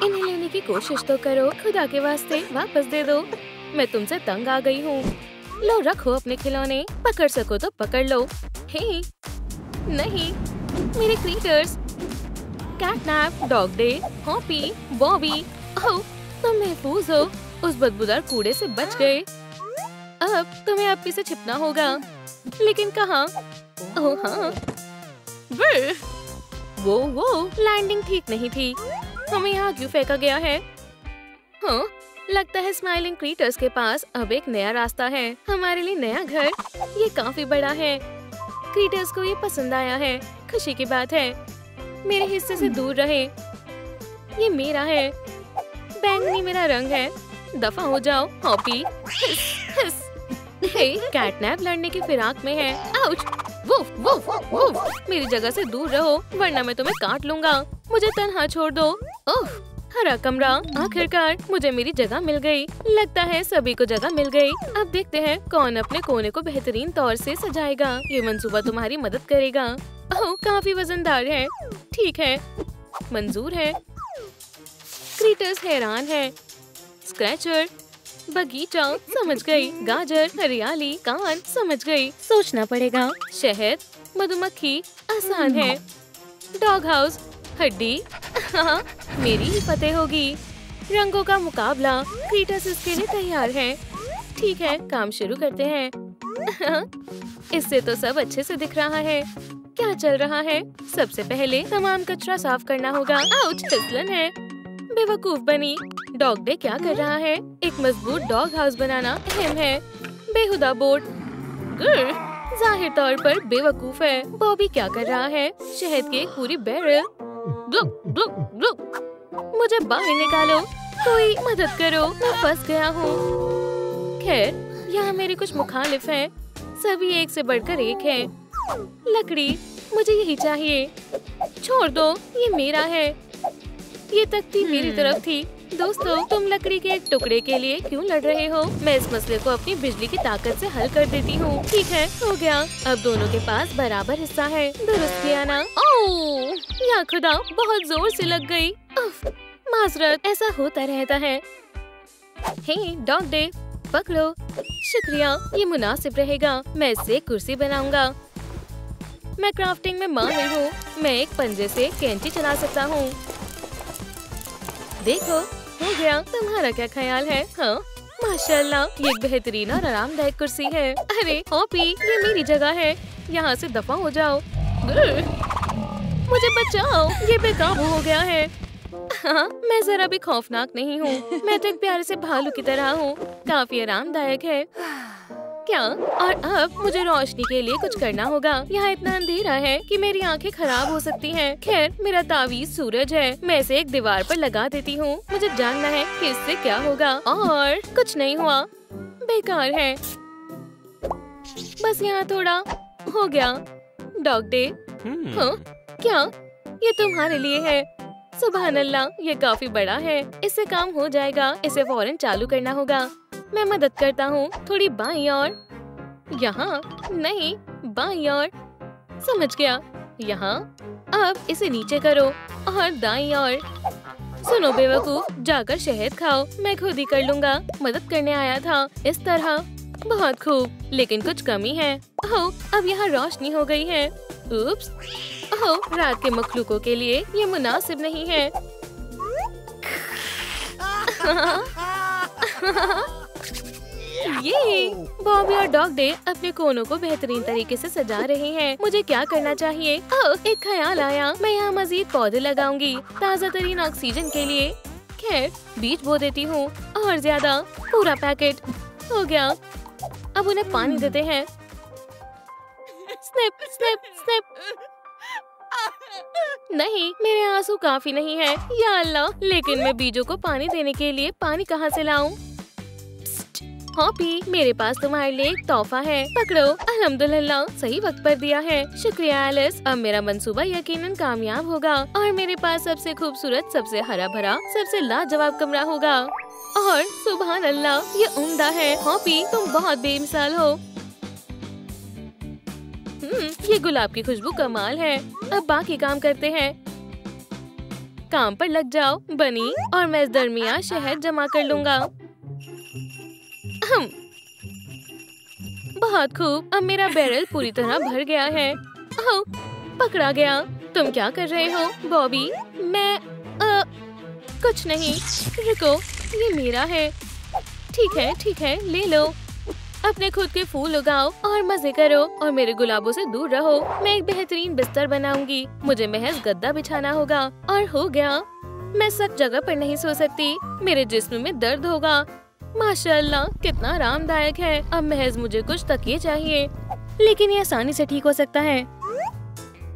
इन्हें लेने की कोशिश तो करो, खुदा के वास्ते वापस दे दो। मैं तुमसे तंग आ गई हूँ। लो रखो अपने खिलौने, पकड़ सको तो पकड़ लो। हे नहीं, मेरे critters. Catnap, Dog Day, Hoppy, Bobby. Oh, तुम महफूज हो, उस बदबूदार कूड़े से बच गए। अब तुम्हें अपनी से छिपना होगा, लेकिन कहाँ? ओह हाँ, वो लैंडिंग ठीक नहीं थी। हमें यहाँ क्यों फेंका गया है? हाँ, लगता है स्माइलिंग क्रीटर्स के पास अब एक नया रास्ता है। हमारे लिए नया घर। ये काफी बड़ा है। क्रीटर्स को ये पसंद आया है। खुशी की बात है। मेरे हिस्से से दूर रहे। ये मेरा है। बैंगनी मेरा रंग है। दफा हो जाओ हॉपी। हे, कैटनैप लड़ने की फिराक में है। आउच! Woof woof woof! मेरी जगह से दूर रहो, वरना मैं तुम्हें काट लूंगा। मुझे तन्हा छोड़ दो। ओह, हरा कमरा। आखिरकार मुझे मेरी जगह मिल गई। लगता है सभी को जगह मिल गई। अब देखते हैं कौन अपने कोने को बेहतरीन तौर से सजाएगा। ये मंसूबा तुम्हारी मदद करेगा। ओह, काफी वजनदार है। ठीक है, मंजूर है। क्रीटर्स हैरान है। स्क्रैचर, बगीचा, समझ गई। गाजर, हरियाली, कान, समझ गई। सोचना पड़ेगा। शहद, मधुमक्खी, आसान है। डॉग हाउस, हड्डी। हाँ, मेरी ही फतेह होगी। रंगों का मुकाबला। क्रीटर्स इसके लिए तैयार है। ठीक है, काम शुरू करते हैं। इससे तो सब अच्छे से दिख रहा है। क्या चल रहा है? सबसे पहले तमाम कचरा साफ करना होगा। आउच! फिसलन है। बेवकूफ बनी। डॉग डे क्या कर रहा है? एक मजबूत डॉग हाउस बनाना अहम है। बेहुदा बोर्ड। जाहिर तौर पर बेवकूफ है। बॉबी क्या कर रहा है? शहद के एक पूरी बैरल। ग्लुक ग्लुक ग्लुक। मुझे बाहर निकालो, कोई मदद करो, मैं फंस गया हूँ। खैर, यहाँ मेरे कुछ मुखालिफ हैं। सभी एक से बढ़कर एक है। लकड़ी, मुझे यही चाहिए। छोड़ दो, ये मेरा है। ये तख्ती मेरी तरफ थी। दोस्तों, तुम लकड़ी के एक टुकड़े के लिए क्यों लड़ रहे हो? मैं इस मसले को अपनी बिजली की ताकत से हल कर देती हूँ। ठीक है, हो गया। अब दोनों के पास बराबर हिस्सा है। दुरुस्त किया ना? ओह, या खुदा, बहुत जोर से लग गई। माजरत, ऐसा होता रहता है। हे, डॉग डे, पकड़ो। शुक्रिया, ये मुनासिब रहेगा। मैं इससे कुर्सी बनाऊंगा। मैं क्राफ्टिंग में माहिर हूँ। मैं एक पंजे से कैंची चला सकता हूँ। देखो, हो गया। तुम्हारा क्या ख्याल है? हाँ, माशाल्लाह, ये एक बेहतरीन और आरामदायक कुर्सी है। अरे हॉपी, ये मेरी जगह है। यहाँ से दफा हो जाओ। मुझे बचाओ, ये बेकाबू हो गया है। हाँ, मैं जरा भी खौफनाक नहीं हूँ। मैं तो एक प्यारे से भालू की तरह हूँ। काफी आरामदायक है। क्या? और अब मुझे रोशनी के लिए कुछ करना होगा। यहाँ इतना अंधेरा है कि मेरी आंखें खराब हो सकती हैं। खैर, मेरा तावीज सूरज है। मैं इसे एक दीवार पर लगा देती हूँ। मुझे जानना है कि इससे क्या होगा। और कुछ नहीं हुआ। बेकार है। बस यहाँ थोड़ा हो गया। Dog day. हाँ, क्या? ये तुम्हारे लिए है। सुभान अल्लाह, ये काफी बड़ा है। इससे काम हो जाएगा। इसे फौरन चालू करना होगा। मैं मदद करता हूँ। थोड़ी बाईं ओर। यहाँ नहीं, बाईं ओर। समझ गया। यहाँ। अब इसे नीचे करो और दाईं ओर। सुनो बेवकूफ, जाकर शहद खाओ। मैं खुद ही कर लूँगा। मदद करने आया था। इस तरह। बहुत खूब, लेकिन कुछ कमी है। ओह, अब यहाँ रोशनी हो गई है। उप्स। ओह, रात के मखलूकों के लिए ये मुनासिब नहीं है। ये बॉबी और डॉग डे अपने कोनों को बेहतरीन तरीके से सजा रहे हैं। मुझे क्या करना चाहिए? ओह, एक ख्याल आया। मैं यहाँ मजीद पौधे लगाऊंगी, ताज़ा तरीन ऑक्सीजन के लिए। खैर, बीज बो देती हूँ। और ज्यादा, पूरा पैकेट। हो गया। अब उन्हें पानी देते हैं। Snip snip snip. नहीं, मेरे आंसू काफी नहीं है। या अल्लाह, लेकिन मैं बीजों को पानी देने के लिए पानी कहाँ से लाऊं? हॉपी, मेरे पास तुम्हारे लिए एक तोहफा है। पकड़ो। अल्हम्दुलिल्लाह, सही वक्त पर दिया है। शुक्रिया एलिस। अब मेरा मंसूबा यकीनन कामयाब होगा और मेरे पास सबसे खूबसूरत, सबसे हरा भरा, सबसे लाजवाब कमरा होगा। और सुभान अल्लाह, ये उम्दा है। हॉपी, तुम बहुत बेमिसाल हो। ये गुलाब की खुशबू कमाल है। अब बाकी काम करते हैं। काम पर लग जाओ बनी, और मैं इस दरमियान शहद जमा कर लूंगा। बहुत खूब, अब मेरा बैरल पूरी तरह भर गया है। ओह, पकड़ा गया। तुम क्या कर रहे हो बॉबी? मैं कुछ नहीं। रुको, ये मेरा है। ठीक है, ले लो। अपने खुद के फूल उगाओ और मजे करो और मेरे गुलाबों से दूर रहो। मैं एक बेहतरीन बिस्तर बनाऊंगी। मुझे महज गद्दा बिछाना होगा और हो गया। मैं सख्त जगह पर नहीं सो सकती, मेरे जिस्म में दर्द होगा। माशाअल्लाह, कितना आरामदायक है। अब महज मुझे कुछ तकिए चाहिए, लेकिन ये आसानी से ठीक हो सकता है।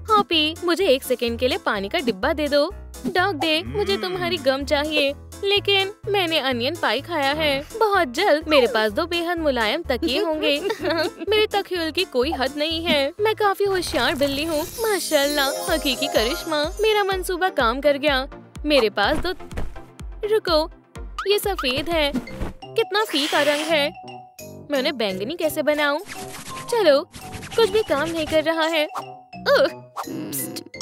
हॉपी, मुझे 1 सेकंड के लिए पानी का डिब्बा दे दो। डॉग डे, मुझे तुम्हारी गम चाहिए, लेकिन मैंने अनियन पाई खाया है। बहुत जल्द मेरे पास 2 बेहद मुलायम तकिए होंगे। मेरे तकियों की कोई हद नहीं है। मैं काफी होशियार बिल्ली हूँ। माशाअल्लाह, हकीकी करिश्मा। मेरा मंसूबा काम कर गया। मेरे पास 2। रुको, ये सफेद है। कितना फीका रंग है। मैं उन्हें बैंगनी कैसे बनाऊं? चलो, कुछ भी काम नहीं कर रहा है।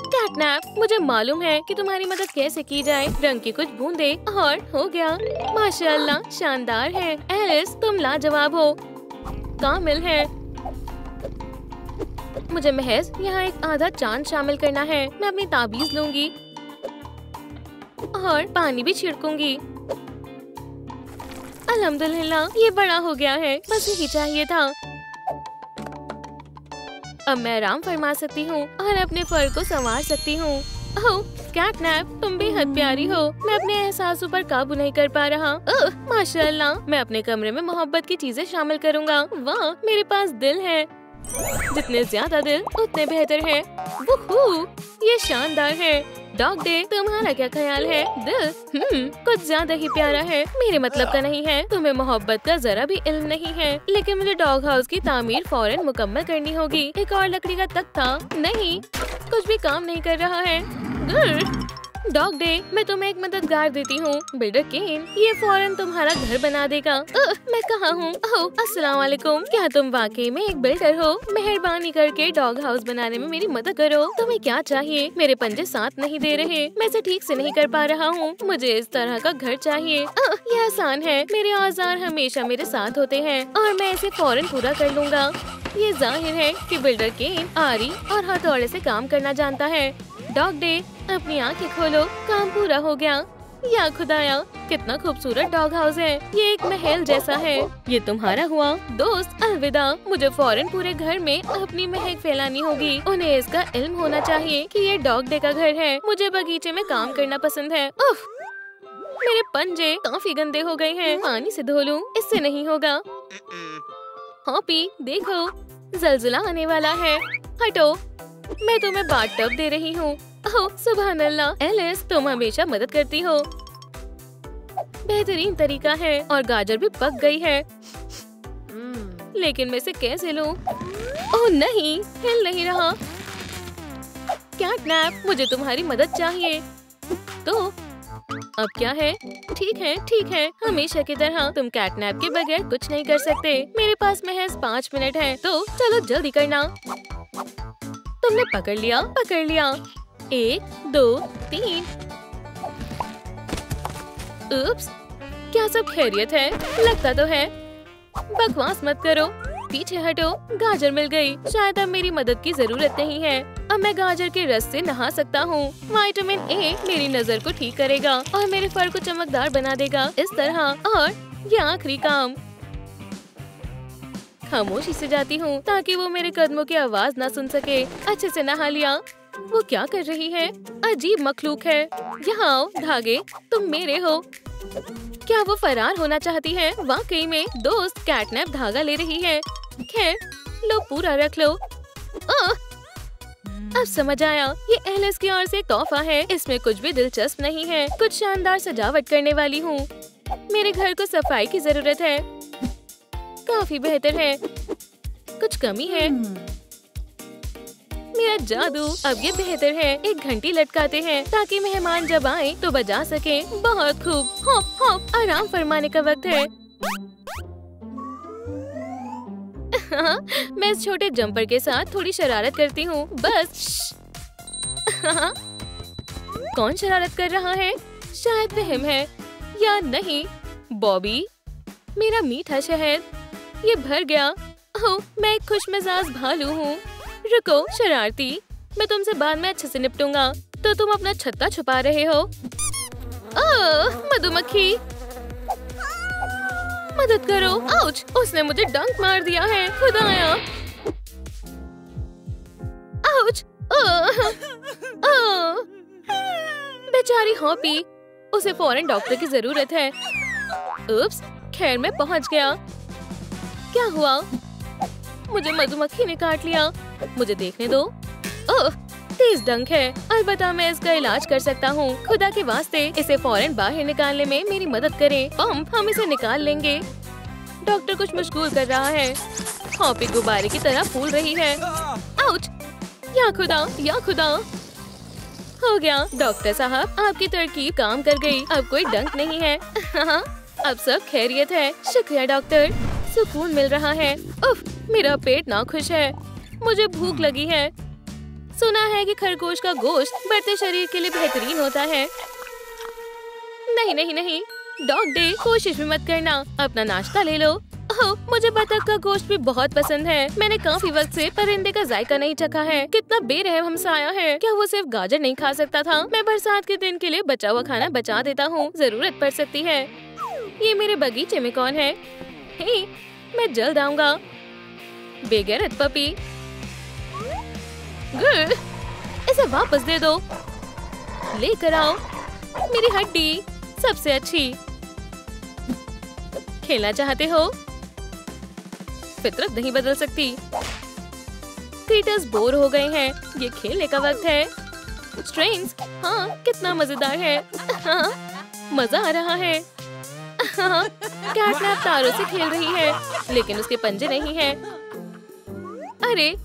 कैटनैप, मुझे मालूम है कि तुम्हारी मदद कैसे की जाए। रंग की कुछ बूंदे और हो गया। माशाअल्लाह, शानदार है। एलिस, तुम लाजवाब हो। कामिल है। मुझे महज यहाँ एक आधा चांद शामिल करना है। मैं अपनी ताबीज लूंगी और पानी भी छिड़कूंगी। अल्हम्दुलिल्लाह, ये बड़ा हो गया है। बस यही चाहिए था। अब मैं आराम फरमा सकती हूँ और अपने फर को संवार सकती हूँ। ओह कैटनैप, तुम बेहद प्यारी हो। मैं अपने एहसासों पर काबू नहीं कर पा रहा। माशाअल्लाह, मैं अपने कमरे में मोहब्बत की चीजें शामिल करूँगा। वाह, मेरे पास दिल है। जितने ज्यादा दिल उतने बेहतर है। वूहू, ये शानदार है। डॉग डे, तुम्हारा क्या ख्याल है? दिल कुछ ज्यादा ही प्यारा है। मेरे मतलब का नहीं है। तुम्हें मोहब्बत का जरा भी इल्म नहीं है, लेकिन मुझे डॉग हाउस की तामीर फौरन मुकम्मल करनी होगी। एक और लकड़ी का तख्ता नहीं, कुछ भी काम नहीं कर रहा है। डॉग डे, मैं तुम्हें एक मददगार देती हूँ। बिल्डर केन, ये फौरन तुम्हारा घर बना देगा। मैं कहाँ हूँ? अस्सलाम वालेकुम। क्या तुम वाकई में एक बिल्डर हो? मेहरबानी करके डॉग हाउस बनाने में मेरी मदद करो। तुम्हें क्या चाहिए? मेरे पंजे साथ नहीं दे रहे। मैं इसे ठीक से नहीं कर पा रहा हूँ। मुझे इस तरह का घर चाहिए। यह आसान है। मेरे औजार हमेशा मेरे साथ होते हैं और मैं इसे फौरन पूरा कर लूँगा। ये जाहिर है कि बिल्डर केन आरी और हथौड़े से काम करना जानता है। डॉग डे, अपनी आंखें खोलो। काम पूरा हो गया। या खुदाया, कितना खूबसूरत डॉग हाउस है। ये एक महल जैसा है। ये तुम्हारा हुआ। दोस्त, अलविदा। मुझे फौरन पूरे घर में अपनी महक फैलानी होगी। उन्हें इसका इल्म होना चाहिए कि ये डॉग डे का घर है। मुझे बगीचे में काम करना पसंद है। उफ, मेरे पंजे काफी गंदे हो गए हैं। पानी से धो लूं, इससे नहीं होगा। हॉपी, देखो, जलजला आने वाला है। हटो, मैं तुम्हें बाथटब दे रही हूँ। ओह सुभान अल्लाह। एलिस, तुम हमेशा मदद करती हो। बेहतरीन तरीका है और गाजर भी पक गई है। लेकिन मैं इसे कैसे लूं? ओह नहीं, हिल नहीं रहा। कैटनैप, मुझे तुम्हारी मदद चाहिए। तो अब क्या है? ठीक है, हमेशा की तरह। तुम कैटनैप के बगैर कुछ नहीं कर सकते। मेरे पास महज 5 मिनट है, तो चलो जल्दी करना। तुमने पकड़ लिया। 1 2 3। उप्स, क्या सब खैरियत है? लगता तो है। बकवास मत करो, पीछे हटो। गाजर मिल गई। शायद अब मेरी मदद की जरूरत नहीं है। अब मैं गाजर के रस से नहा सकता हूँ। विटामिन ए मेरी नजर को ठीक करेगा और मेरे फर को चमकदार बना देगा। इस तरह। और ये आखिरी काम। खामोशी से जाती हूँ ताकि वो मेरे कदमों की आवाज ना सुन सके। अच्छे से नहा लिया। वो क्या कर रही है? अजीब मखलूक है। यहाँ आओ धागे, तुम मेरे हो। क्या वो फरार होना चाहती है? वाकई में दोस्त, कैटनैप धागा ले रही है। खैर, लो पूरा रख लो। अब समझ आया, ये एलिस की ओर से तोहफा है। इसमें कुछ भी दिलचस्प नहीं है। कुछ शानदार सजावट करने वाली हूँ। मेरे घर को सफाई की जरूरत है। काफी बेहतर है। कुछ कमी है। मेरा जादू, अब ये बेहतर है। एक घंटी लटकाते हैं ताकि मेहमान जब आए तो बजा सके। बहुत खूब। हॉप हॉप, आराम फरमाने का वक्त है। मैं इस छोटे जंपर के साथ थोड़ी शरारत करती हूँ। बस कौन शरारत कर रहा है? शायद वहम है या नहीं। बॉबी, मेरा मीठा शहद, ये भर गया। ओह, मैं एक खुशमिजाज भालू हूँ। रुको शरारती, मैं तुमसे बाद में अच्छे से निपटूंगा। तो तुम अपना छत्ता छुपा रहे हो? ओह, मधुमक्खी, मदद करो। आउच, उसने मुझे डंक मार दिया है। खुदाया, आउच, बेचारी हॉपी, उसे फौरन डॉक्टर की जरूरत है। उप्स, खैर मैं पहुंच गया। क्या हुआ? मुझे मधुमक्खी ने काट लिया। मुझे देखने दो। ओह, तेज डंक है। अलबत्ता मैं इसका इलाज कर सकता हूँ। खुदा के वास्ते इसे फौरन बाहर निकालने में मेरी मदद करें। पंप, हम इसे निकाल लेंगे। डॉक्टर कुछ मशगूल कर रहा है। हॉपी गुब्बारे की तरह फूल रही है। आउच, या खुदा, या खुदा। हो गया डॉक्टर साहब, आपकी तरकीब काम कर गई। अब कोई डंक नहीं है। अब सब खैरियत है। शुक्रिया डॉक्टर, सुकून मिल रहा है। उफ, मेरा पेट नाखुश है। मुझे भूख लगी है। सुना है कि खरगोश का गोश्त बढ़ते शरीर के लिए बेहतरीन होता है। नहीं नहीं नहीं, डॉग डे, कोशिश भी मत करना। अपना नाश्ता ले लो। ओह, मुझे बतख का गोश्त भी बहुत पसंद है। मैंने काफी वक्त से परिंदे का जायका नहीं चखा है। कितना बेरहम हमसाया है। क्या वो सिर्फ गाजर नहीं खा सकता था? मैं बरसात के दिन के लिए बचा हुआ खाना बचा देता हूँ, जरूरत पड़ सकती है। ये मेरे बगीचे में कौन है? हे, मैं जल्द आऊंगा। बेगैरत पपी, इसे वापस दे दो। लेकर आओ मेरी हड्डी, सबसे अच्छी। खेलना चाहते हो? फितरत नहीं बदल सकती। क्रीटर्स बोर हो गए हैं। ये खेलने का वक्त है। स्ट्रिंग्स, हाँ, कितना मजेदार है। हाँ, मजा आ रहा है। हाँ, कैटनैप तारों से खेल रही है, लेकिन उसके पंजे नहीं हैं। अरे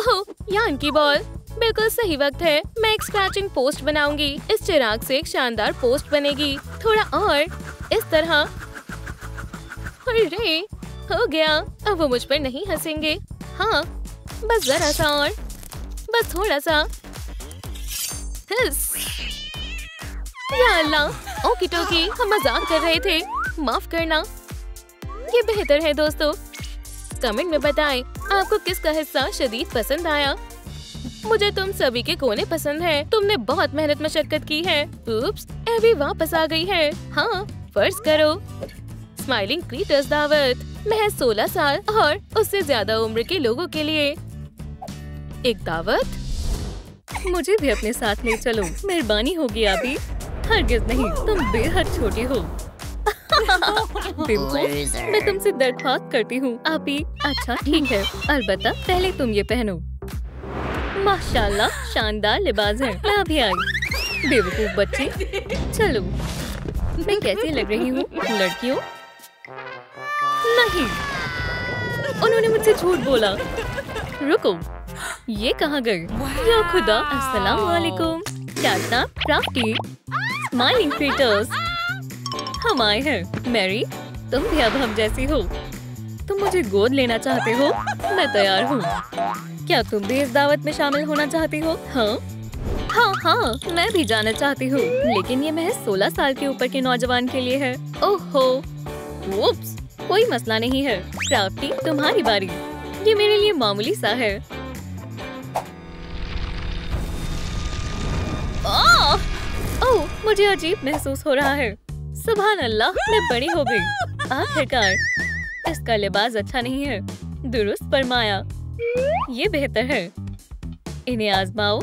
ओह, यान की बॉल, बिल्कुल सही वक्त है। मैं एक स्क्रैचिंग पोस्ट बनाऊंगी। इस चिराग से एक शानदार पोस्ट बनेगी। थोड़ा और इस तरह। अरे, हो गया। अब वो मुझ पर नहीं हंसेंगे। हाँ, बस जरा सा और, बस थोड़ा सा। या अल्लाह, ओकी टोकी, हम मजाक कर रहे थे, माफ करना। ये बेहतर है दोस्तों। कमेंट में बताएं आपको किसका हिस्सा शदीद पसंद आया। मुझे तुम सभी के कोने पसंद हैं। तुमने बहुत मेहनत मशक्कत की है। उप्स, एबी वापस आ गई है। हाँ, फर्ज करो। स्माइलिंग क्रीटर्स दावत, महज 16 साल और उससे ज्यादा उम्र के लोगों के लिए एक दावत। मुझे भी अपने साथ ले चलो, मेहरबानी होगी आबी। हरगिज नहीं, तुम बेहद छोटी हो। मैं तुमसे दरख्वास्त करती हूँ आबी। अच्छा ठीक है, अलबत्ता पहले तुम ये पहनो। माशाल्लाह, शानदार लिबास है। मैं भी आई। बेवकूफ बच्ची, चलो। मैं कैसी लग रही हूँ लड़कियों? नहीं, उन्होंने मुझसे झूठ बोला। रुको, ये कहाँ गए? या खुदा, अस्सलाम वालेकुम। कैटनैप, क्राफ्टी, स्माइलिंग क्रीटर्स, हम आए हैं। मैरी, तुम भी अब हम जैसी हो। तुम मुझे गोद लेना चाहते हो? मैं तैयार हूँ। क्या तुम भी इस दावत में शामिल होना चाहती हो? हाँ हाँ, मैं भी जाना चाहती हूँ, लेकिन ये महज 16 साल के ऊपर के नौजवान के लिए है। ओहो, वुप्स, कोई मसला नहीं है। क्राफ्टी, तुम्हारी बारी। ये मेरे लिए मामूली सा है। ओह, मुझे अजीब महसूस हो रहा है। सुभान अल्लाह, मैं बड़ी हो गई। आखिरकार, इसका लिबास अच्छा नहीं है। दुरुस्त फरमाया, ये बेहतर है। इन्हें आजमाओ।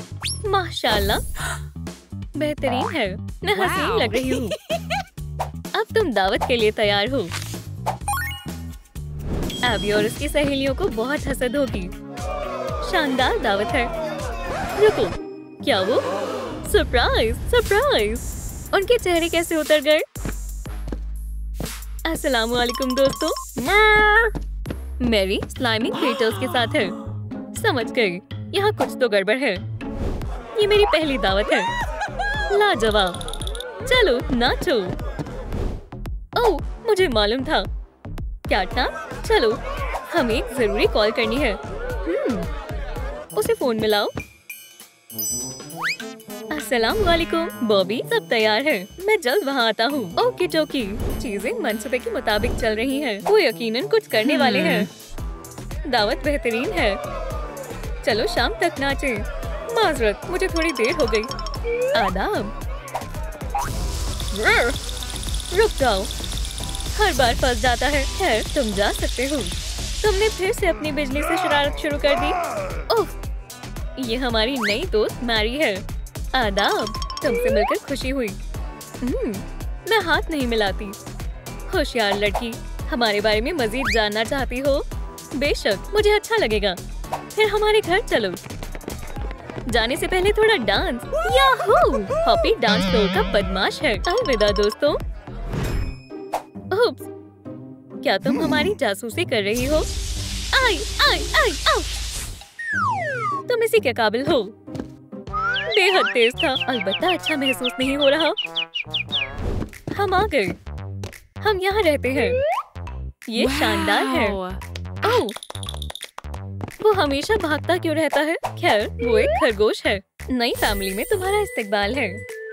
माशाल्लाह, बेहतरीन है। मैं हसीन लग रही हूँ। अब तुम दावत के लिए तैयार हो। एबी और उसकी सहेलियों को बहुत हसद होगी। शानदार दावत है। रुको, क्या वो? Surprise, surprise. उनके चेहरे कैसे उतर गए? अस्सलाम वालेकुम दोस्तों। मैरी स्लाइमिंग क्रीटर्स के साथ है। समझ गई, यहाँ कुछ तो गड़बड़ है। ये मेरी पहली दावत है। लाजवाब। चलो नाचो। ओह, मुझे मालूम था। क्या चलो हमें एक जरूरी कॉल करनी है। उसे फोन मिलाओ। अस्सलाम वालेकुम बॉबी, सब तैयार है, मैं जल्द वहाँ आता हूँ। ओके टोकी, चीजें मंसूबे के मुताबिक चल रही हैं। वो यकीनन कुछ करने वाले हैं। दावत बेहतरीन है, चलो शाम तक नाचे। माजरत, मुझे थोड़ी देर हो गई। आदाब। रुक जाओ, हर बार फंस जाता है। खैर तुम जा सकते हो। तुमने फिर से अपनी बिजली से शरारत शुरू कर दी। ओह, ये हमारी नई दोस्त मैरी है। आदाब, तुमसे मिलकर खुशी हुई। मैं हाथ नहीं मिलाती। होशियार लड़की, हमारे बारे में मजीद जानना चाहती हो? बेशक, मुझे अच्छा लगेगा। फिर हमारे घर चलो। जाने से पहले थोड़ा dance. Yahoo! Hoppy dance floor का बदमाश है। अलविदा दोस्तों। उप्स, क्या तुम हमारी जासूसी कर रही हो? आई आई आई आओ! तुम इसी के काबिल हो। बेहद तेज था। अलबत्ता अच्छा महसूस नहीं हो रहा। हम आ गए। हम यहाँ रहते हैं। ये शानदार है। ओह, वो हमेशा भागता क्यों रहता है? खैर, वो एक खरगोश है। नई फैमिली में तुम्हारा इस्तकबाल है।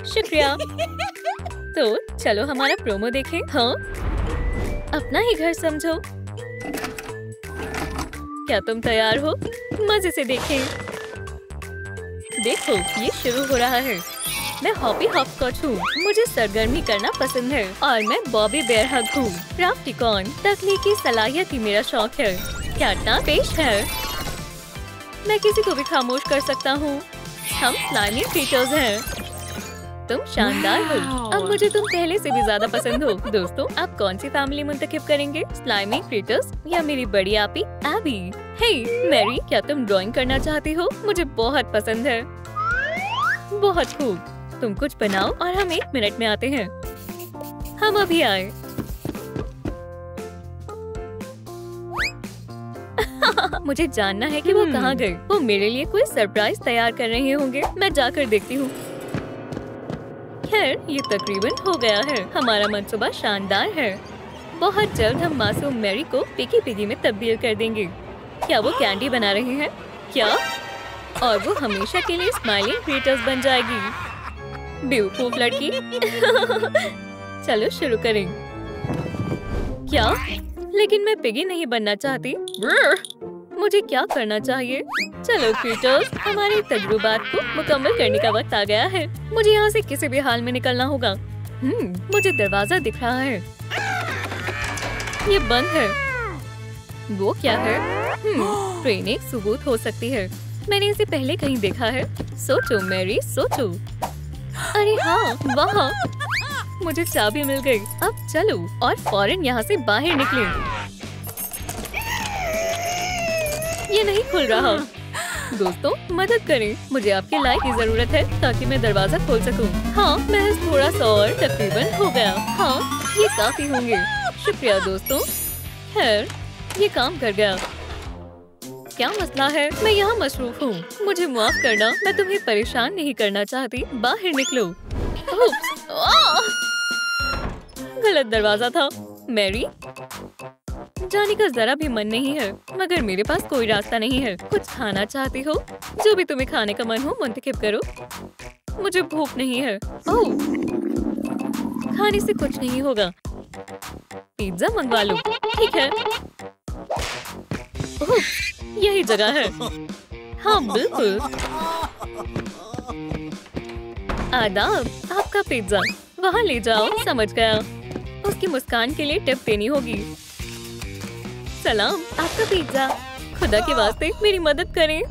शुक्रिया। तो चलो हमारा प्रोमो देखें। हाँ, अपना ही घर समझो। क्या तुम तैयार हो? मजे से देखें। देखो, ये शुरू हो रहा है। मैं हॉपी हॉपस्कॉच हूँ। मुझे सरगर्मी करना पसंद है और मैं बॉबी बेयर हग हूँ। क्राफ्टिकॉन, तकनीकी सलाहियत ही मेरा शौक है। क्या पेश है? मैं किसी को भी खामोश कर सकता हूँ। हम स्लाइमी क्रीचर्स हैं। तुम शानदार हो। अब मुझे तुम पहले से भी ज्यादा पसंद हो। दोस्तों, आप कौन सी फैमिली मुंतखब करेंगे? स्लाइमी क्रीचर्स या मेरी बड़ी आपी एबी? हे मैरी, क्या तुम ड्राइंग करना चाहती हो? मुझे बहुत पसंद है। बहुत खूब, तुम कुछ बनाओ और हम 1 मिनट में आते हैं। हम अभी आए। मुझे जानना है कि वो कहाँ गए। वो मेरे लिए कोई सरप्राइज तैयार कर रहे होंगे। मैं जाकर देखती हूँ। खैर, ये तकरीबन हो गया है। हमारा मंसूबा शानदार है। बहुत जल्द हम मासूम मैरी को पिकी पिगी में तब्दील कर देंगे। क्या वो कैंडी बना रहे हैं? क्या? और वो हमेशा के लिए स्माइलिंग क्रिएटर्स बन जाएगी। बेवकूफ लड़की। चलो शुरू करें। क्या? लेकिन मैं पिगी नहीं बनना चाहती। मुझे क्या करना चाहिए? चलो क्रिएटर्स, हमारे तजुर्बात को मुकम्मल करने का वक्त आ गया है। मुझे यहाँ से किसी भी हाल में निकलना होगा। मुझे दरवाजा दिख रहा है। ये बंद है। वो क्या है? ट्रेन एक सबूत हो सकती है। मैंने इसे पहले कहीं देखा है। सोचो मैरी, सोचो। अरे हाँ, वहाँ। मुझे चाबी मिल गई। अब चलो और फौरन यहाँ से बाहर निकले। ये नहीं खुल रहा। दोस्तों, मदद करें। मुझे आपकी लाइट की जरूरत है ताकि मैं दरवाजा खोल सकूं। हाँ, महज थोड़ा सा और तकरीबन हो गया। हाँ, ये काफी होंगे। शुक्रिया दोस्तों। खैर, ये काम कर गया। क्या मसला है? मैं यहाँ मसरूफ हूँ। मुझे माफ करना, मैं तुम्हें परेशान नहीं करना चाहती। बाहर निकलो। गलत दरवाजा था। मैरी, जाने का जरा भी मन नहीं है, मगर मेरे पास कोई रास्ता नहीं है। कुछ खाना चाहती हो? जो भी तुम्हें खाने का मन हो मुंतखब करो। मुझे भूख नहीं है। ओह, खाने से कुछ नहीं होगा। पिज्जा मंगवा लो। ठीक है। ओह, यही जगह है। हाँ बिल्कुल। आदाब, आपका पिज्जा। वहाँ ले जाओ। समझ गया। उसकी मुस्कान के लिए टिप देनी होगी। सलाम, आपका पिज्जा। खुदा के वास्ते मेरी मदद करें।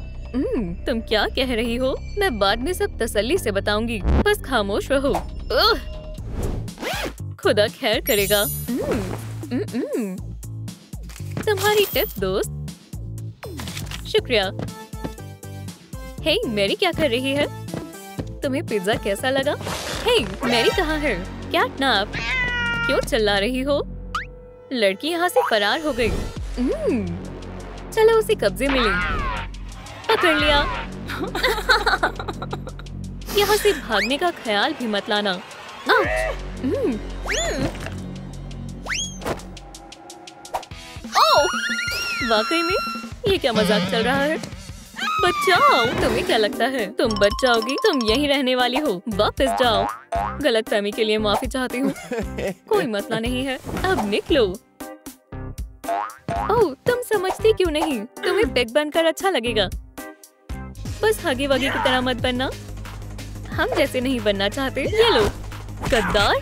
तुम क्या कह रही हो? मैं बाद में सब तसल्ली से बताऊंगी। बस खामोश रहो। खुदा खैर करेगा। तुम्हारी टिप दोस्त। शुक्रिया। हे मैरी, क्या कर रही है? तुम्हें पिज्जा कैसा लगा? हे मैरी कहाँ है? कैटनैप, क्यों चिल्ला रही हो? लड़की यहाँ से फरार हो गई। चलो उसे कब्जे में ले। पकड़ लिया। यहाँ से भागने का ख्याल भी मत लाना। वाकई में ये क्या मजाक चल रहा है? बचाओ! तुम्हें क्या लगता है तुम बच जाओगी? तुम यहीं रहने वाली हो। वापस जाओ। गलतफहमी के लिए माफी चाहती हूँ। कोई मसला नहीं है, अब निकलो। ओह, तुम समझती क्यों नहीं? तुम्हें पिग बनकर अच्छा लगेगा। बस हगी वगी की तरह मत बनना। हम जैसे नहीं बनना चाहते। ये लो। गद्दार!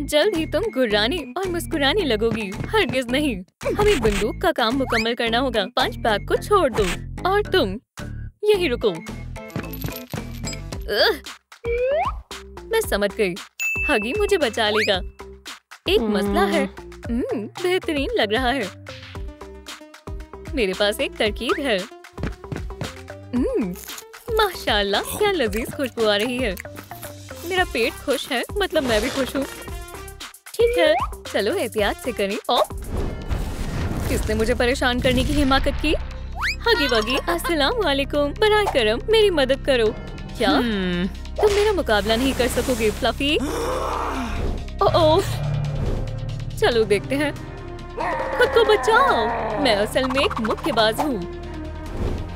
जल्द ही तुम गुर्राने और मुस्कुराने लगोगी। हरगिज नहीं। हमें बंदूक का काम मुकम्मल करना होगा। पंच बैग को छोड़ दो और तुम यही रुको। मैं समझ गई। हगी मुझे बचा लेगा। एक मसला है। बेहतरीन लग रहा है। मेरे पास एक तरकीब है। माशाल्लाह, क्या लजीज खुशबू आ रही है। मेरा पेट खुश है, मतलब मैं भी खुश हूँ। ठीक है, चलो एहतियात से करें। किसने मुझे परेशान करने की हिम्मत की? हगी वगी, अस्सलाम वालेकुम। बराए करम मेरी मदद करो। क्या तुम मेरा मुकाबला नहीं कर सकोगे फ्लफी? ओह, चलो देखते हैं। खुद को बचाओ। मैं असल में एक मुक्केबाज हूँ।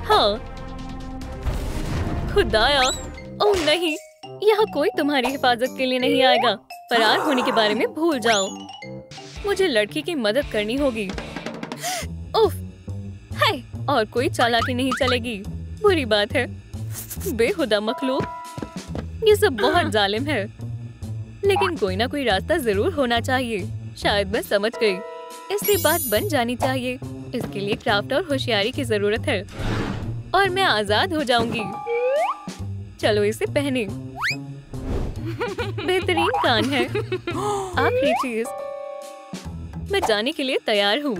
हाँ, खुदाया। ओह नहीं, यहाँ कोई तुम्हारी हिफाजत के लिए नहीं आएगा। फरार होने के बारे में भूल जाओ। मुझे लड़की की मदद करनी होगी। उफ, हाय, और कोई चालाकी नहीं चलेगी। बुरी बात है। बेहुदा मखलूक। ये सब बहुत जालिम है, लेकिन कोई ना कोई रास्ता जरूर होना चाहिए। शायद मैं समझ गई। इसलिए बात बन जानी चाहिए। इसके लिए क्राफ्ट और होशियारी की जरूरत है, और मैं आजाद हो जाऊंगी। चलो इसे पहने। बेहतरीन कान है। आखिरी चीज, मैं जाने के लिए तैयार हूँ।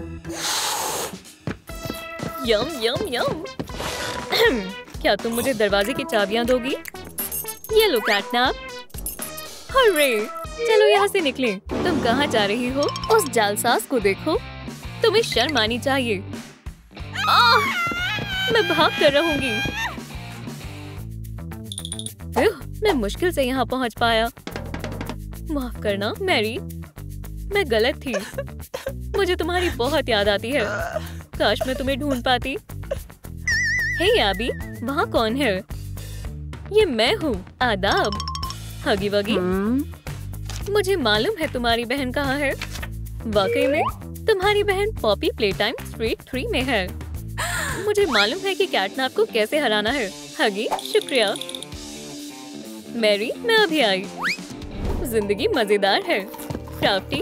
यम यम यम। क्या तुम मुझे दरवाजे की चाबियां दोगी? ये लो कैटनैप। हर्रे! चलो यहाँ से निकले। तुम कहाँ जा रही हो? उस जालसाज को देखो। तुम्हें शर्म आनी चाहिए। मैं भाग कर रहूंगी। मैं मुश्किल से यहाँ पहुँच पाया। माफ करना मैरी, मैं गलत थी। मुझे तुम्हारी बहुत याद आती है। काश मैं तुम्हें ढूंढ पाती। हे एबी, वहाँ कौन है? ये मैं हूँ। आदाब। हगी वगी, मुझे मालूम है तुम्हारी बहन कहाँ है। वाकई में तुम्हारी बहन पॉपी प्लेटाइम स्ट्रीट 3 में है। मुझे मालूम है कि कैटनैप को कैसे हराना है। हगी, शुक्रिया। मैरी, मैं अभी आई। जिंदगी मजेदार है। क्राफ्टी,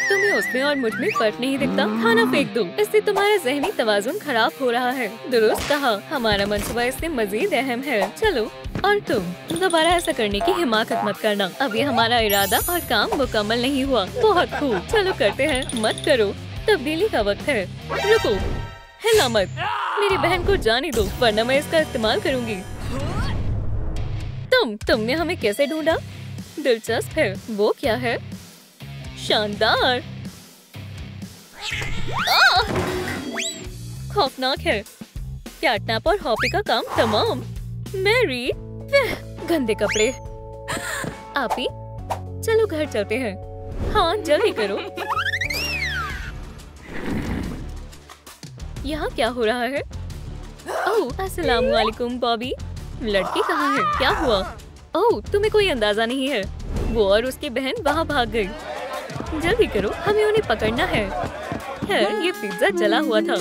तुम्हें उसमें और मुझ में फर्क नहीं दिखता। खाना फेंक दो, इससे तुम्हारा ज़हनी तवाज़ुन खराब हो रहा है। दुरुस्त कहा, हमारा मंसूबा इससे मजीद अहम है। चलो, और तुम दोबारा ऐसा करने की हिमाकत मत करना। अभी हमारा इरादा और काम मुकम्मल नहीं हुआ। बहुत खूब, चलो करते हैं। मत करो, तब्दीली का वक्त है। रुको, हिला मत। मेरी बहन को जाने दो, वरना मैं इसका इस्तेमाल करूंगी। तुमने हमें कैसे ढूंढा? दिलचस्प है। वो क्या है? शानदार। खौफनाक है। कैटनैप और हॉपी का काम तमाम। मैरी, गंदे कपड़े। आपी, चलो घर चलते हैं। हाँ, जल्दी करो। यहाँ क्या हो रहा है? ओह, अस्सलाम वालेकुम बॉबी। लड़की कहाँ है? क्या हुआ? ओह, तुम्हें कोई अंदाजा नहीं है। वो और उसकी बहन वहाँ भाग गई। जल्दी करो, हमें उन्हें पकड़ना है। ये पिज्जा जला हुआ था।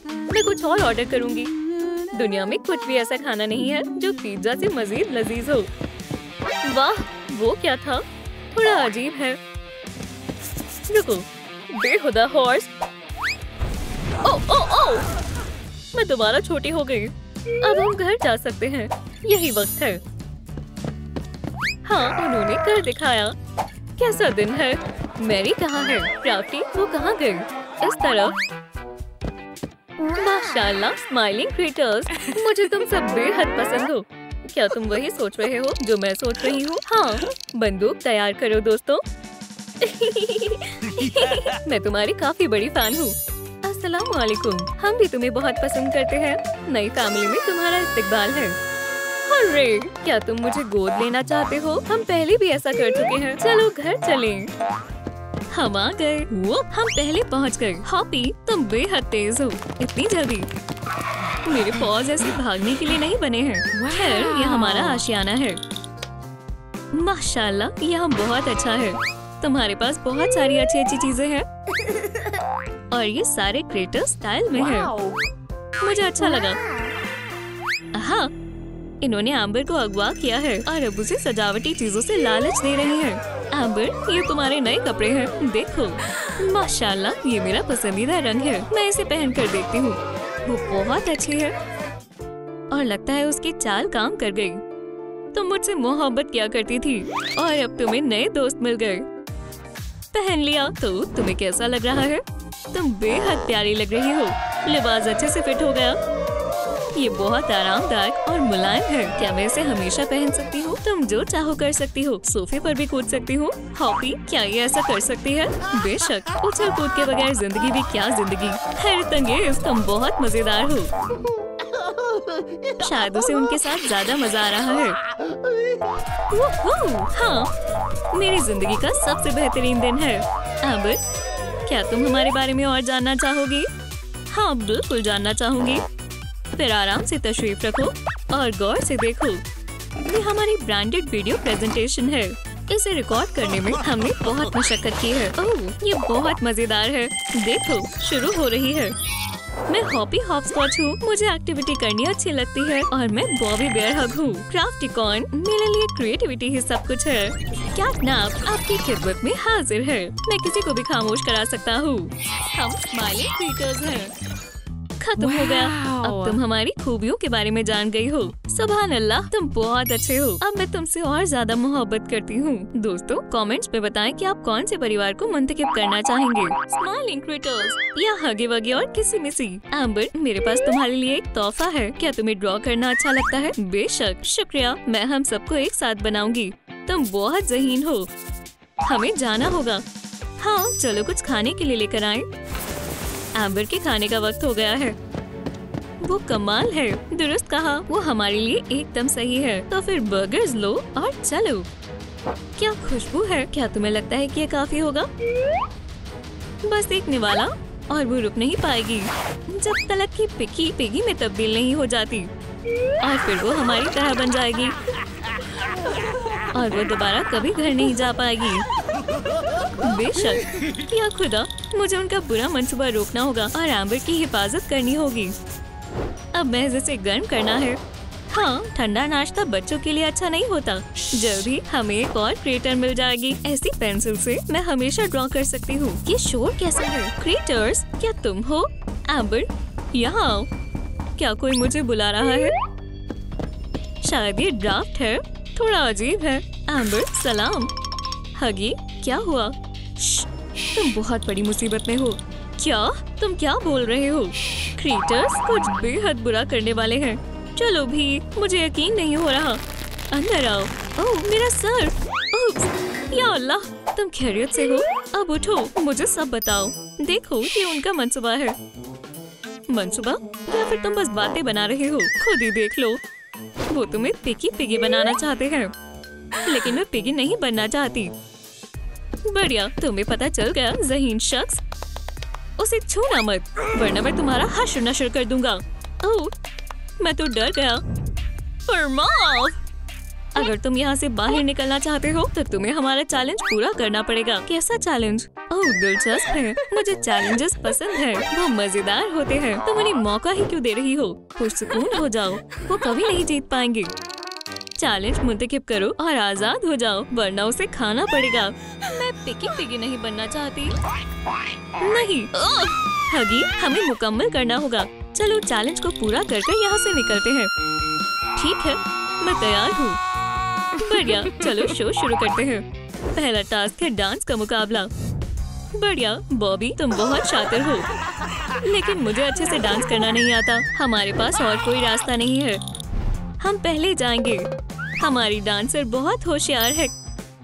मैं कुछ और ऑर्डर करूँगी। दुनिया में कुछ भी ऐसा खाना नहीं है जो पिज्जा से मजीद लजीज हो। वाह, वो क्या था? थोड़ा अजीब है। रुको, बेहुदा हॉर्स। ओह ओह ओह, मैं दोबारा छोटी हो गई। अब हम घर जा सकते हैं। यही वक्त है। हाँ, उन्होंने कर दिखाया। कैसा दिन है? मैरी कहाँ है? क्राफ्टी, वो कहाँ गई? इस तरफ। माशाल्लाह, स्माइलिंग क्रिएटर्स। मुझे तुम सब बेहद पसंद हो। क्या तुम वही सोच रहे हो जो मैं सोच रही हूँ? हाँ, बंदूक तैयार करो दोस्तों। मैं तुम्हारी काफी बड़ी फैन हूँ। अस्सलाम वालेकुम। हम भी तुम्हें बहुत पसंद करते हैं। नई फैमिली में तुम्हारा इस्तकबाल है। अरे, क्या तुम मुझे गोद लेना चाहते हो? हम पहले भी ऐसा कर चुके हैं। चलो घर चलें। हम आ गए। वो हम पहले पहुंच गए। हॉपी तुम बेहद तेज हो, इतनी जल्दी। मेरे पॉज ऐसे भागने के लिए नहीं बने हैं। खैर ये हमारा आशियाना है। माशाल्लाह यहाँ बहुत अच्छा है। तुम्हारे पास बहुत सारी अच्छी अच्छी चीजें हैं और ये सारे क्रिएटर स्टाइल में है। मुझे अच्छा लगा। हाँ, इन्होंने एम्बर को अगवा किया है और अब उसे सजावटी चीजों से लालच दे रहे हैं। एम्बर ये तुम्हारे नए कपड़े हैं, देखो। माशाल्लाह ये मेरा पसंदीदा रंग है। मैं इसे पहन कर देखती हूँ। वो बहुत अच्छी है और लगता है उसकी चाल काम कर गई। तुम मुझसे मोहब्बत किया करती थी और अब तुम्हें नए दोस्त मिल गए। पहन लिया तो तुम्हें कैसा लग रहा है? तुम बेहद प्यारी लग रही हो। लिबास अच्छे से फिट हो गया। ये बहुत आरामदायक और मुलायम है। क्या मैं इसे हमेशा पहन सकती हूँ? तुम जो चाहो कर सकती हो। सोफे पर भी कूद सकती हूँ। हॉपी क्या ये ऐसा कर सकती है? बेशक। उछल कूद के बगैर जिंदगी भी क्या जिंदगी। हैरत अंगेज, तुम बहुत मजेदार हो। शायद उसे उनके साथ ज्यादा मजा आ रहा है। हाँ, मेरी जिंदगी का सबसे बेहतरीन दिन है। एम्बर, क्या तुम हमारे बारे में और जानना चाहोगी? हाँ बिल्कुल जानना चाहूंगी। फिर आराम से तशरीफ रखो और गौर से देखो। ये हमारी ब्रांडेड वीडियो प्रेजेंटेशन है। इसे रिकॉर्ड करने में हमने बहुत मशक्कत की है। ओह, ये बहुत मजेदार है। देखो शुरू हो रही है। मैं हॉपी हॉपस्कॉच हूँ। मुझे एक्टिविटी करनी अच्छी लगती है और मैं बॉबी बेयर हग हूँ। क्राफ्टिकॉन मेरे लिए क्रिएटिविटी ही सब कुछ है। कैटनैप आपकी खिदमत में हाजिर है। मैं किसी को भी खामोश करा सकता हूँ। हम स्माइलिंग क्रिएटर्स हैं। खत्म हो गया। अब तुम हमारी खूबियों के बारे में जान गई हो। सुभान अल्लाह, तुम बहुत अच्छे हो। अब मैं तुमसे और ज्यादा मोहब्बत करती हूँ। दोस्तों कमेंट्स में बताएं कि आप कौन से परिवार को मुंतखब करना चाहेंगे, स्माइलिंग क्रिएटर्स या हगे वगे और किसी मिसी। एम्बर, मेरे पास तुम्हारे लिए एक तोहफा है। क्या तुम्हें ड्रॉ करना अच्छा लगता है? बेशक, शुक्रिया। मैं हम सबको एक साथ बनाऊंगी। तुम बहुत ज़हीन हो। हमें जाना होगा। हाँ चलो कुछ खाने के लिए लेकर आएं। एम्बर के खाने का वक्त हो गया है। वो कमाल है। दुरुस्त कहा, वो हमारे लिए एकदम सही है। तो फिर बर्गर्स लो और चलो। क्या खुशबू है। क्या तुम्हें लगता है कि ये काफी होगा? बस एक निवाला और वो रुक नहीं पाएगी जब तलक की पिकी पिगी में तब्दील नहीं हो जाती। और फिर वो हमारी तरह बन जाएगी और वो दोबारा कभी घर नहीं जा पाएगी। बेशक। या खुदा, मुझे उनका बुरा मंसूबा रोकना होगा और एम्बर की हिफाजत करनी होगी। अब महज इसे गर्म करना है। हाँ, ठंडा नाश्ता बच्चों के लिए अच्छा नहीं होता। जल्द ही हमें एक और क्रिएटर मिल जाएगी। ऐसी पेंसिल से मैं हमेशा ड्रॉ कर सकती हूँ। ये शोर कैसा है? क्रिएटर्स, क्या तुम हो? एम्बर, यहाँ आओ। क्या कोई मुझे बुला रहा है? शायद ये ड्राफ्ट है। थोड़ा अजीब है। एम्बर, सलाम। हगी, क्या हुआ? तुम बहुत बड़ी मुसीबत में हो। क्या? तुम क्या बोल रहे हो? क्रिएटर्स कुछ बेहद बुरा करने वाले हैं। चलो भी, मुझे यकीन नहीं हो रहा। अंदर आओ। ओह मेरा सर। उप्स, या अल्लाह, तुम खैरियत से हो? अब उठो, मुझे सब बताओ। देखो ये उनका मंसूबा है। मंसूबा या फिर तुम बस बातें बना रहे हो? खुद ही देख लो। वो तुम्हें पिगी पिगी बनाना चाहते हैं, लेकिन मैं पिगी नहीं बनना चाहती। बढ़िया, तुम्हें पता चल गया ज़हीन शख्स। उसे छूना मत, वरना मैं तुम्हारा हश्र नश्र कर दूंगा। ओह, मैं तो डर गया। अगर तुम यहाँ से बाहर निकलना चाहते हो तो तुम्हें हमारा चैलेंज पूरा करना पड़ेगा। कैसा चैलेंज? ओह दिलचस्प है। मुझे चैलेंजेस पसंद है, वो मजेदार होते हैं। तुम उन्हें मौका ही क्यों दे रही हो? पुरसुकून हो जाओ, वो कभी नहीं जीत पाएंगे। चैलेंज मुंतखब करो और आजाद हो जाओ, वरना उसे खाना पड़ेगा। मैं पिगी पिगी नहीं बनना चाहती। नहीं हगी, हमें मुकम्मल करना होगा। चलो चैलेंज को पूरा करके यहाँ से निकलते हैं। ठीक है, मैं तैयार हूँ। बढ़िया, चलो शो शुरू करते हैं। पहला टास्क है डांस का मुकाबला। बढ़िया बॉबी, तुम बहुत शातिर हो, लेकिन मुझे अच्छे से डांस करना नहीं आता। हमारे पास और कोई रास्ता नहीं है। हम पहले जाएंगे। हमारी डांसर बहुत होशियार है।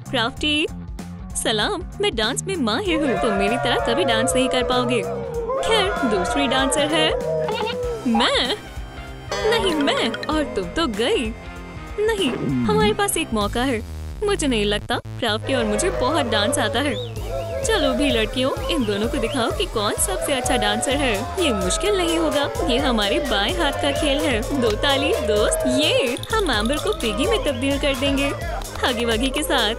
क्राफ्टी, सलाम। मैं डांस में माहिर हूँ। तुम मेरी तरह कभी डांस नहीं कर पाओगे। खैर, दूसरी डांसर है मैं। नहीं मैं, और तुम तो गई। नहीं, हमारे पास एक मौका है। मुझे नहीं लगता क्राफ्टी और मुझे बहुत डांस आता है। चलो भी लड़कियों, इन दोनों को दिखाओ कि कौन सबसे अच्छा डांसर है। ये मुश्किल नहीं होगा, ये हमारे बाएं हाथ का खेल है। 2 ताली दोस्त। ये हम एम्बर को पिगी में तब्दील कर देंगे, हगी वगी के साथ।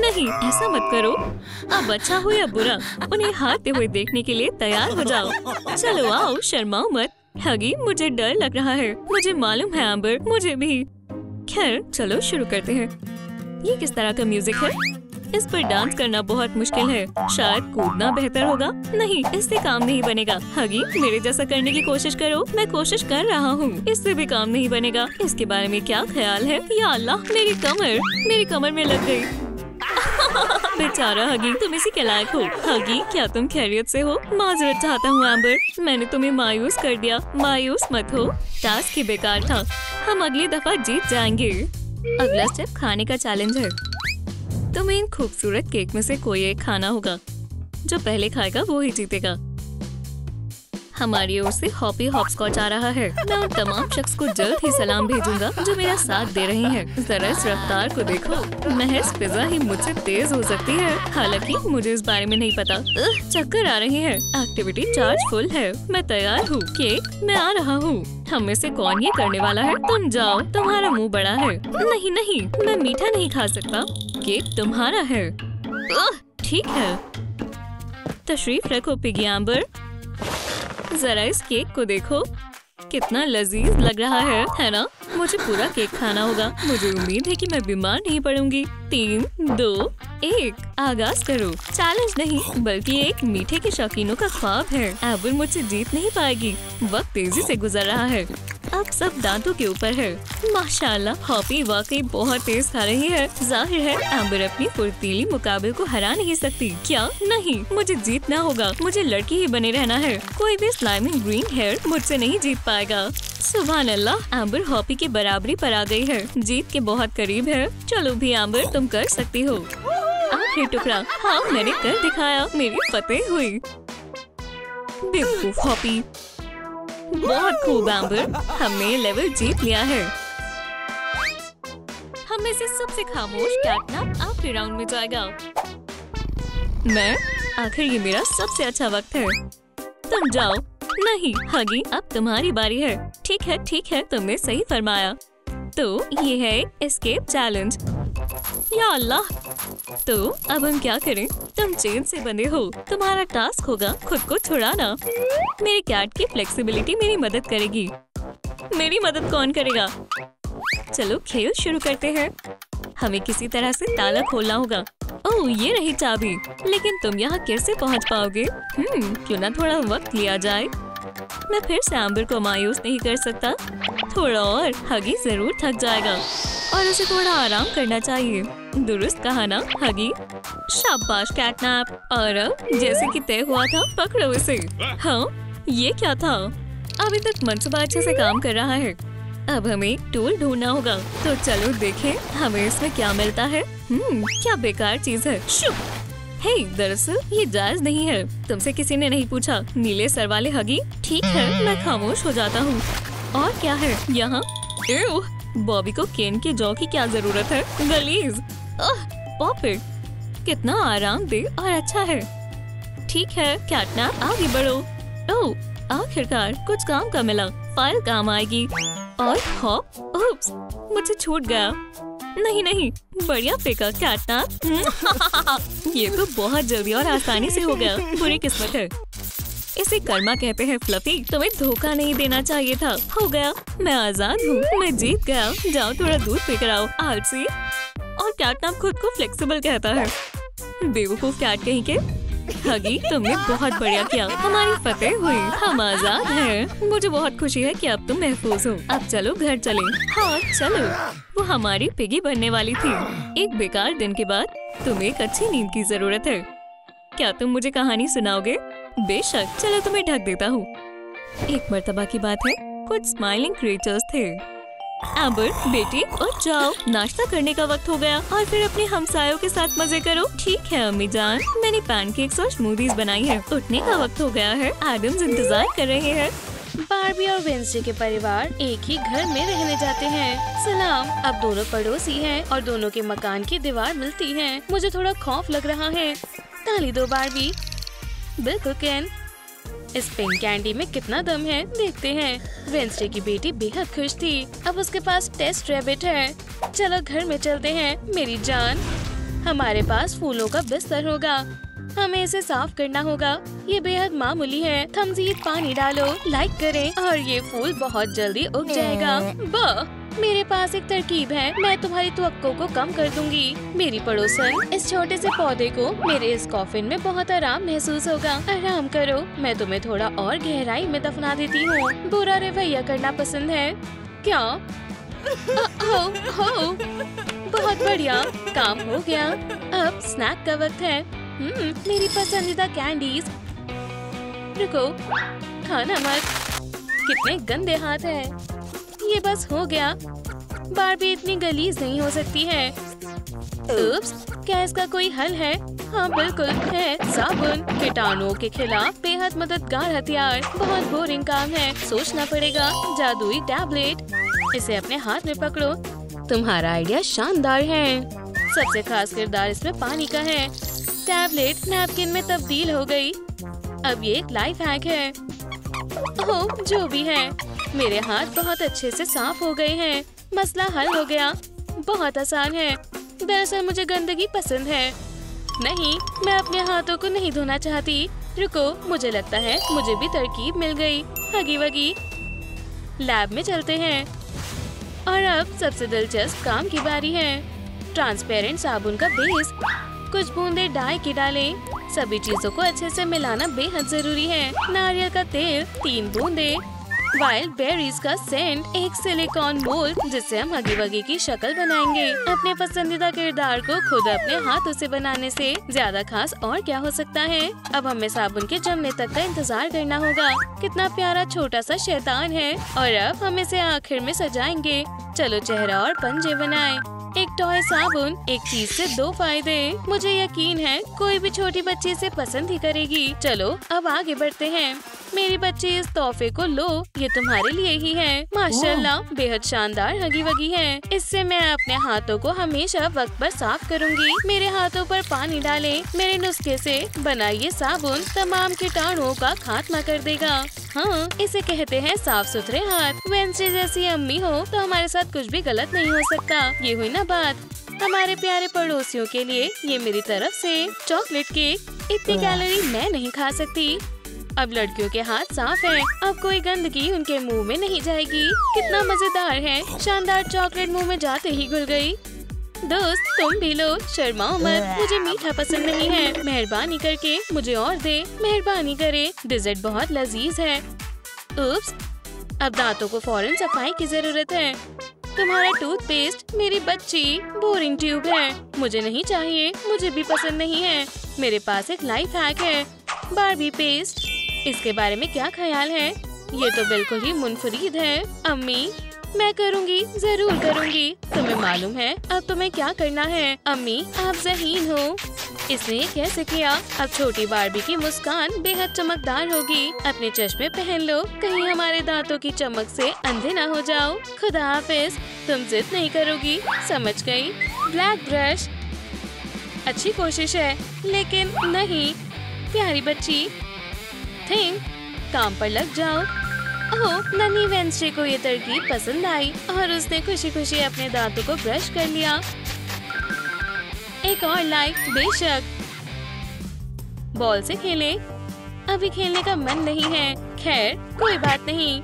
नहीं, ऐसा मत करो। अब अच्छा हो या बुरा, उन्हें हारते हुए देखने के लिए तैयार हो जाओ। चलो आओ, शर्माओ मत। हगी, मुझे डर लग रहा है। मुझे मालूम है एम्बर, मुझे भी। खैर चलो शुरू करते हैं। ये किस तरह का म्यूजिक है? इस पर डांस करना बहुत मुश्किल है। शायद कूदना बेहतर होगा। नहीं, इससे काम नहीं बनेगा। हगी, मेरे जैसा करने की कोशिश करो। मैं कोशिश कर रहा हूँ, इससे भी काम नहीं बनेगा। इसके बारे में क्या ख्याल है? या अल्लाह, मेरी कमर में लग गई। बेचारा हगी, तुम इसी के लायक हो। हगी, क्या तुम खैरियत से हो? माजरत चाहता हूँ एम्बर, मैंने तुम्हें मायूस कर दिया। मायूस मत हो, टास्क ही बेकार था। हम अगली दफा जीत जाएंगे। अगला स्टेप खाने का चैलेंज है। तुम्हें इन खूबसूरत केक में से कोई एक खाना होगा। जो पहले खाएगा वो ही जीतेगा। हमारी ओर से हॉपी हॉपस्कॉच आ रहा है। मैं उन तमाम शख्स को जल्द ही सलाम भेजूंगा जो मेरा साथ दे रहे हैं। जरा इस रफ्तार को देखो, महज पिज़्ज़ा ही मुझसे तेज हो सकती है। हालांकि मुझे इस बारे में नहीं पता। चक्कर आ रहे हैं। एक्टिविटी चार्ज फुल है। मैं तैयार हूँ। केक, मैं आ रहा हूँ। हम में से कौन ये करने वाला है? तुम जाओ, तुम्हारा मुंह बड़ा है। नहीं नहीं, मैं मीठा नहीं खा सकता। केक तुम्हारा है। ठीक है, तशरीफ रखो पिगी एम्बर। जरा इस केक को देखो, कितना लजीज लग रहा है ना? मुझे पूरा केक खाना होगा। मुझे उम्मीद है कि मैं बीमार नहीं पड़ूंगी। 3, 2, 1 आगाज करो। चैलेंज नहीं, बल्कि एक मीठे के शौकीनों का ख्वाब है। एम्बर मुझसे जीत नहीं पाएगी। वक्त तेजी से गुजर रहा है। अब सब दांतों के ऊपर है। माशाल्लाह, हॉपी वाकई बहुत तेज खा रही है। जाहिर है एम्बर अपनी फुर्तीली मुकाबले को हरा नहीं सकती। क्या? नहीं, मुझे जीतना होगा। मुझे लड़की ही बने रहना है। कोई भी स्लाइमिंग ग्रीन हेयर मुझसे नहीं जीत पाएगा। सुभान अल्लाह, एम्बर हॉपी की बराबरी पर आ गई है। जीत के बहुत करीब है। चलो भी एम्बर, तुम कर सकती हो। आखिरी टुकड़ा। हाँ, मैंने कर दिखाया। मेरी फतेह हुई। बेवकूफ हॉपी। बहुत खूब एम्बर, हमने लेवल जीत लिया है। हम में से सबसे खामोश कैटनैप आखिरी राउंड में जाएगा। मैं? आखिर ये मेरा सबसे अच्छा वक्त है। तुम जाओ। नहीं हगी, अब तुम्हारी बारी है। ठीक है, तुमने सही फरमाया। तो ये है एस्केप चैलेंज। या अल्लाह, तो अब हम क्या करें? तुम चेन से बंधे हो। तुम्हारा टास्क होगा खुद को छुड़ाना। मेरे कैट की फ्लेक्सिबिलिटी मेरी मदद करेगी। मेरी मदद कौन करेगा? चलो खेल शुरू करते हैं। हमें किसी तरह से ताला खोलना होगा। ओह, ये रही चाबी। लेकिन तुम यहाँ कैसे पहुँच पाओगे? क्यों ना थोड़ा वक्त लिया जाए। मैं फिर से एम्बर को मायूस नहीं कर सकता। थोड़ा और, हगी जरूर थक जाएगा और उसे थोड़ा आराम करना चाहिए। दुरुस्त कहा ना हगी? शाबाश कैटनैप। और अब जैसे कि तय हुआ था, पकड़ो इसे। हाँ, ये क्या था? अभी तक मंसूबा अच्छे से काम कर रहा है। अब हमें एक टूल ढूंढना होगा। तो चलो देखें हमें इसमें क्या मिलता है। क्या बेकार चीज है। हे, दरअसल ये जायज नहीं है। तुमसे किसी ने नहीं पूछा। नीले सर वाले हगी। ठीक है, मैं खामोश हो जाता हूँ। और क्या है यहाँ? बॉबी को केन के जौ की क्या जरूरत है? गलीज। Pop it. कितना आरामदेह और अच्छा है। ठीक है कैटनैप, आगे बढ़ो। ओह, आखिरकार कुछ काम का मिला। फाइल काम आएगी। और हॉप, उप्स, मुझे छूट गया। नहीं, बढ़िया फेंका कैटनैप। ये तो बहुत जल्दी और आसानी से हो गया। बुरी किस्मत है। इसे कर्मा कहते हैं फ्लफी। तुम्हें धोखा नहीं देना चाहिए था। हो गया, मैं आजाद हूँ। मैं जीत गया। जाओ थोड़ा दूध पीकर आओ आलसी। और कैटनैप खुद को फ्लेक्सिबल कहता है। बेवकूफ कैट कहीं के। हगी, तुमने बहुत बढ़िया किया। हमारी फतेह हुई। हम आजाद हैं। मुझे बहुत खुशी है कि अब तुम महफूज हो। अब चलो घर चलें। हाँ चलो। वो हमारी पिगी बनने वाली थी। एक बेकार दिन के बाद तुम्हें एक अच्छी नींद की जरूरत है। क्या तुम मुझे कहानी सुनाओगे? बेशक, चलो तुम्हें ढक देता हूँ। एक मर्तबा की बात है, कुछ स्माइलिंग क्रिएचर्स थे। एम्बर बेटी, उठ जाओ, नाश्ता करने का वक्त हो गया और फिर अपने हमसायों के साथ मजे करो। ठीक है अम्मी जान, मैंने पैनकेक्स और स्मूदीज बनाई है। उठने का वक्त हो गया है। एडम्स इंतजार कर रहे हैं। बार्बी और वेंसडे के परिवार एक ही घर में रहने जाते हैं। सलाम। अब दोनों पड़ोसी हैं और दोनों के मकान की दीवार मिलती है। मुझे थोड़ा खौफ लग रहा है। ताली दो बारबी। बिल्कुल केन। इस पिंक कैंडी में कितना दम है, देखते हैं। वेंसडे की बेटी बेहद खुश थी। अब उसके पास टेस्ट रैबिट है। चलो घर में चलते हैं मेरी जान। हमारे पास फूलों का बिस्तर होगा। हमें इसे साफ करना होगा। ये बेहद मामूली है। मजीद पानी डालो, लाइक करें और ये फूल बहुत जल्दी उग जाएगा। वाह, मेरे पास एक तरकीब है। मैं तुम्हारी त्वक्को को कम कर दूंगी। मेरी पड़ोसन, इस छोटे से पौधे को मेरे इस कॉफिन में बहुत आराम महसूस होगा। आराम करो, मैं तुम्हें थोड़ा और गहराई में दफना देती हूँ। बुरा रवैया करना पसंद है क्या? हो, बहुत बढ़िया, काम हो गया। अब स्नैक का वक्त है। मेरी पसंदीदा कैंडीज। रुको, खाना मत। कितने गंदे हाथ हैं। ये बस हो गया। बारबी इतनी गलीज नहीं हो सकती है। उप्स, क्या इसका कोई हल है? हाँ बिल्कुल है, साबुन। कीटाणुओं के खिलाफ बेहद मददगार हथियार। बहुत बोरिंग काम है, सोचना पड़ेगा। जादुई टैबलेट। इसे अपने हाथ में पकड़ो। तुम्हारा आइडिया शानदार है। सबसे खास किरदार इसमें पानी का है। टैबलेट नैपकिन में तब्दील हो गई। अब ये एक लाइफ हैक है। ओह, जो भी है, मेरे हाथ बहुत अच्छे से साफ हो गए हैं। मसला हल हो गया। बहुत आसान है। दरअसल मुझे गंदगी पसंद है। नहीं, मैं अपने हाथों को नहीं धोना चाहती। रुको, मुझे लगता है मुझे भी तरकीब मिल गई। हगी वगी। लैब में चलते हैं। और अब सबसे दिलचस्प काम की बारी है। ट्रांसपेरेंट साबुन का बेस। कुछ बूंदे डाई की डालें। सभी चीजों को अच्छे से मिलाना बेहद जरूरी है। नारियल का तेल 3 बूंदे। वाइल्ड बेरीज का सेंट, एक सिलिकॉन मोल्ड जिससे हम हगी वगी की शक्ल बनाएंगे। अपने पसंदीदा किरदार को खुद अपने हाथों से बनाने से ज्यादा खास और क्या हो सकता है। अब हमें साबुन के जमने तक का इंतजार करना होगा। कितना प्यारा छोटा सा शैतान है। और अब हम इसे आखिर में सजाएंगे। चलो चेहरा और पंजे बनाएं। एक टॉय साबुन, एक चीज से 2 फायदे। मुझे यकीन है कोई भी छोटी बच्ची इसे पसंद ही करेगी। चलो अब आगे बढ़ते हैं। मेरी बच्ची, इस तोहफे को लो, ये तुम्हारे लिए ही है। माशाल्लाह, बेहद शानदार हगी वगी है। इससे मैं अपने हाथों को हमेशा वक्त पर साफ करूंगी। मेरे हाथों पर पानी डालें। मेरे नुस्खे से बना ये साबुन तमाम कीटाणुओं का खात्मा कर देगा। हाँ, इसे कहते हैं साफ सुथरे हाथ। वेंसडे जैसी अम्मी हो तो हमारे साथ कुछ भी गलत नहीं हो सकता। ये हुई ना बात। हमारे प्यारे पड़ोसियों के लिए ये मेरी तरफ से चॉकलेट केक। इतनी कैलोरी मैं नहीं खा सकती। अब लड़कियों के हाथ साफ हैं। अब कोई गंदगी उनके मुंह में नहीं जाएगी। कितना मजेदार है। शानदार चॉकलेट मुंह में जाते ही घुल गई। दोस्त, तुम भी लो, शर्माओ मत। मुझे मीठा पसंद नहीं है। मेहरबानी करके मुझे और दे। मेहरबानी करे, डिजर्ट बहुत लजीज है। उप्स, अब दांतों को फौरन सफाई की जरूरत है। तुम्हारा टूथपेस्ट, मेरी बच्ची, बोरिंग ट्यूब है। मुझे नहीं चाहिए। मुझे भी पसंद नहीं है। मेरे पास एक लाइफ हैक है, बारबी पेस्ट। इसके बारे में क्या ख्याल है? ये तो बिल्कुल ही मुनफरीद है। अम्मी, मैं करूँगी, जरूर करूँगी। तुम्हें मालूम है अब तुम्हें क्या करना है? अम्मी, आप ज़हीन हो। इसने ये कैसे किया? अब छोटी बारबी की मुस्कान बेहद चमकदार होगी। अपने चश्मे पहन लो, कहीं हमारे दांतों की चमक से अंधे ना हो जाओ। खुदा हाफिज। तुम जिद नहीं करोगी, समझ गई। ब्लैक ब्रश, अच्छी कोशिश है लेकिन नहीं। प्यारी बच्ची, थिंक, काम पर लग जाओ। ओह, नन्ही वेंसडे को ये तरकीब पसंद आई और उसने खुशी खुशी अपने दांतों को ब्रश कर लिया। एक और लाइक, बेशक। बॉल से खेलें। अभी खेलने का मन नहीं है। खैर, कोई बात नहीं।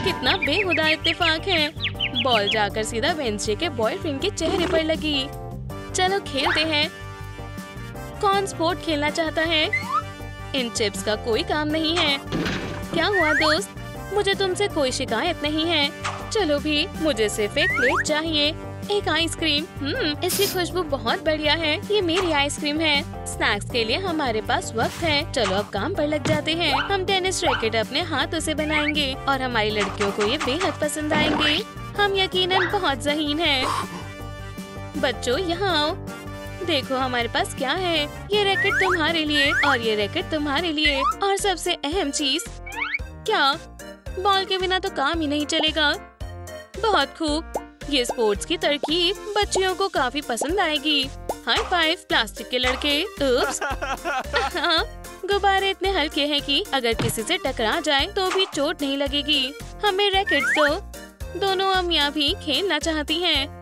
कितना बेहुदा इत्तेफाक है। बॉल जाकर सीधा वेंसडे के बॉयफ्रेंड के चेहरे पर लगी। चलो खेलते हैं। कौन स्पोर्ट खेलना चाहता है? इन चिप्स का कोई काम नहीं है। क्या हुआ दोस्त? मुझे तुमसे कोई शिकायत नहीं है। चलो भी, मुझे सिर्फ एक प्लेट चाहिए। एक आइसक्रीम। इसकी खुशबू बहुत बढ़िया है। ये मेरी आइसक्रीम है। स्नैक्स के लिए हमारे पास वक्त है। चलो अब काम पर लग जाते हैं। हम टेनिस रैकेट अपने हाथों से बनाएंगे और हमारी लड़कियों को ये बेहद पसंद आएंगे। हम यकीनन बहुत ज़हीन हैं। बच्चों, यहाँ आओ। देखो हमारे पास क्या है। ये रैकेट तुम्हारे लिए और ये रैकेट तुम्हारे लिए। और सबसे अहम चीज, क्या बॉल के बिना तो काम ही नहीं चलेगा। बहुत खूब। ये स्पोर्ट्स की तरकीब बच्चियों को काफी पसंद आएगी। हाई फाइव प्लास्टिक के लड़के। उप्स। हाँ, गुब्बारे इतने हल्के हैं कि अगर किसी से टकरा जाए तो भी चोट नहीं लगेगी। हमें रैकेट्स दो। दोनों अम्मियाँ भी खेलना चाहती हैं।